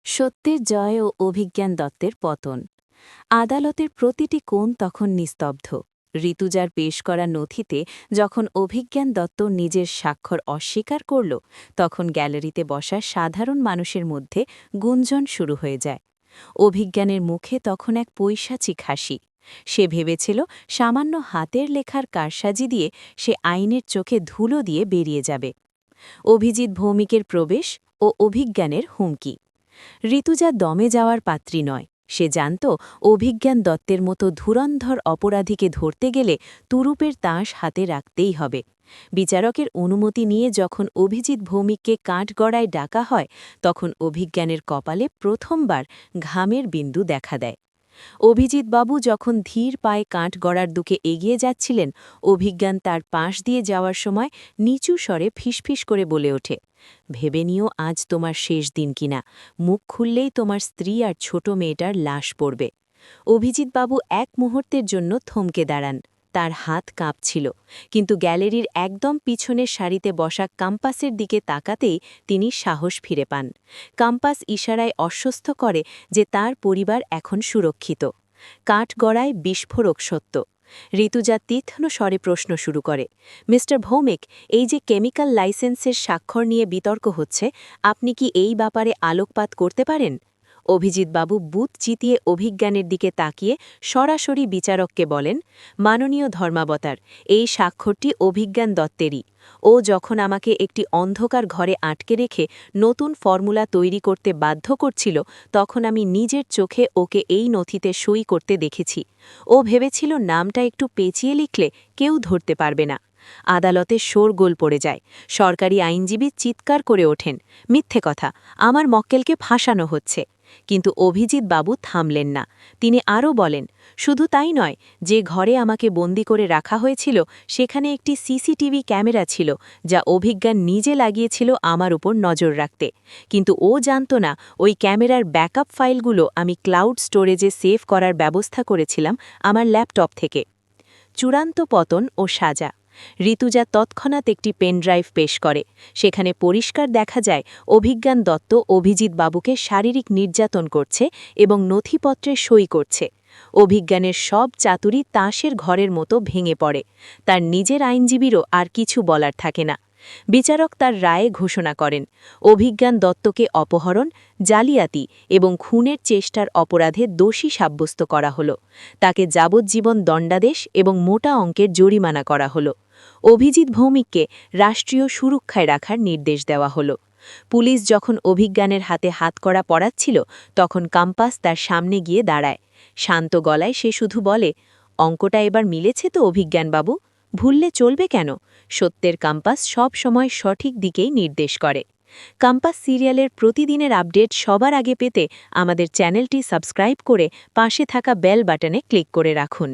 সত্যের জয় ও অভিজ্ঞান দত্তের পতন। আদালতের প্রতিটি কোণ তখন নিস্তব্ধ। ঋতুজার পেশ করা নথিতে যখন অভিজ্ঞান দত্ত নিজের স্বাক্ষর অস্বীকার করল, তখন গ্যালারিতে বসা সাধারণ মানুষের মধ্যে গুঞ্জন শুরু হয়ে যায়। অভিজ্ঞানের মুখে তখন এক পৈশাচিক হাসি। সে ভেবেছিল সামান্য হাতের লেখার কারসাজি দিয়ে সে আইনের চোখে ধুলো দিয়ে বেরিয়ে যাবে। অভিজিৎ ভৌমিকের প্রবেশ ও অভিজ্ঞানের হুমকি। ঋতুজা দমে যাওয়ার পাত্রী নয়। সে জানত অভিজ্ঞান দত্তের মতো ধুরন্ধর অপরাধীকে ধরতে গেলে তুরুপের তাস হাতে রাখতেই হবে। বিচারকের অনুমতি নিয়ে যখন অভিজিৎ ভৌমিককে কাঠগড়ায় ডাকা হয়, তখন অভিজ্ঞানের কপালে প্রথমবার ঘামের বিন্দু দেখা দেয়। অভিজিৎবাবু যখন ধীর পায়ে কাঠগড়ার দিকে এগিয়ে যাচ্ছিলেন, অভিজ্ঞান তার পাশ দিয়ে যাওয়ার সময় নিচু স্বরে ফিসফিস করে বলে ওঠে, ভেবে নিও আজ তোমার শেষ দিন কিনা, মুখ খুললেই তোমার স্ত্রী আর ছোট মেয়েটার লাশ পড়বে। অভিজিৎবাবু এক মুহূর্তের জন্য থমকে দাঁড়ান। তার হাত কাঁপছিল, কিন্তু গ্যালারির একদম পিছনের সারিতে বসা কাম্পাসের দিকে তাকাতেই তিনি সাহস ফিরে পান। কাম্পাস ইশারায় আশ্বস্ত করে যে তার পরিবার এখন সুরক্ষিত। কাঠগড়ায় বিস্ফোরক সত্য। ঋতুজা তীক্ষ্ণ স্বরে প্রশ্ন শুরু করে, মিস্টার ভৌমিক, এই যে কেমিক্যাল লাইসেন্সের স্বাক্ষর নিয়ে বিতর্ক হচ্ছে, আপনি কি এই ব্যাপারে আলোকপাত করতে পারেন? অভিজিৎবাবু বুথ চিতিয়ে অভিজ্ঞানের দিকে তাকিয়ে সরাসরি বিচারককে বলেন, মাননীয় ধর্মাবতার, এই স্বাক্ষরটি অভিজ্ঞান দত্তেরই। ও যখন আমাকে একটি অন্ধকার ঘরে আটকে রেখে নতুন ফর্মুলা তৈরি করতে বাধ্য করছিল, তখন আমি নিজের চোখে ওকে এই নথিতে সই করতে দেখেছি। ও ভেবেছিল নামটা একটু পেঁচিয়ে লিখলে কেউ ধরতে পারবে না। আদালতে শোরগোল পড়ে যায়। সরকারি আইনজীবী চিৎকার করে ওঠেন, মিথ্যে কথা, আমার মক্কেলকে ফাঁসানো হচ্ছে। কিন্তু অভিজিৎ বাবু থামলেন না। তিনি আরও বলেন, শুধু তাই নয়, যে ঘরে আমাকে বন্দি করে রাখা হয়েছিল সেখানে একটি সিসিটিভি ক্যামেরা ছিল, যা অভিজ্ঞান নিজে লাগিয়েছিল আমার উপর নজর রাখতে। কিন্তু ও জানত না ওই ক্যামেরার ব্যাকআপ ফাইলগুলো আমি ক্লাউড স্টোরেজে সেভ করার ব্যবস্থা করেছিলাম আমার ল্যাপটপ থেকে। চূড়ান্ত পতন ও সাজা। ঋতুজা তৎক্ষণাৎ একটি পেনড্রাইভ পেশ করে। সেখানে পরিষ্কার দেখা যায় অভিজ্ঞান দত্ত অভিজিৎ বাবুকে শারীরিক নির্যাতন করছে এবং নথিপত্রে সই করছে। অভিজ্ঞানের সব চাতুরি তাসের ঘরের মতো ভেঙে পড়ে। তার নিজের আইনজীবীরও আর কিছু বলার থাকে না। বিচারক তার রায়ে ঘোষণা করেন, অভিজ্ঞান দত্তকে অপহরণ, জালিয়াতি এবং খুনের চেষ্টার অপরাধে দোষী সাব্যস্ত করা হল। তাকে যাবজ্জীবন দণ্ডাদেশ এবং মোটা অঙ্কের জরিমানা করা হল। অভিজিৎ ভৌমিককে রাষ্ট্রীয় সুরক্ষায় রাখার নির্দেশ দেওয়া হল। পুলিশ যখন অভিজ্ঞানের হাতে হাতকড়া পরাচ্ছিল, তখন কাম্পাস তার সামনে গিয়ে দাঁড়ায়। শান্ত গলায় সে শুধু বলে, অঙ্কটা এবার মিলেছে তো অভিজ্ঞানবাবু? ভুললে চলবে কেন? সত্যের কাম্পাস সব সময় সঠিক দিকেই নির্দেশ করে। কাম্পাস সিরিয়ালের প্রতিদিনের আপডেট সবার আগে পেতে আমাদের চ্যানেলটি সাবস্ক্রাইব করে পাশে থাকা বেল বাটনে ক্লিক করে রাখুন।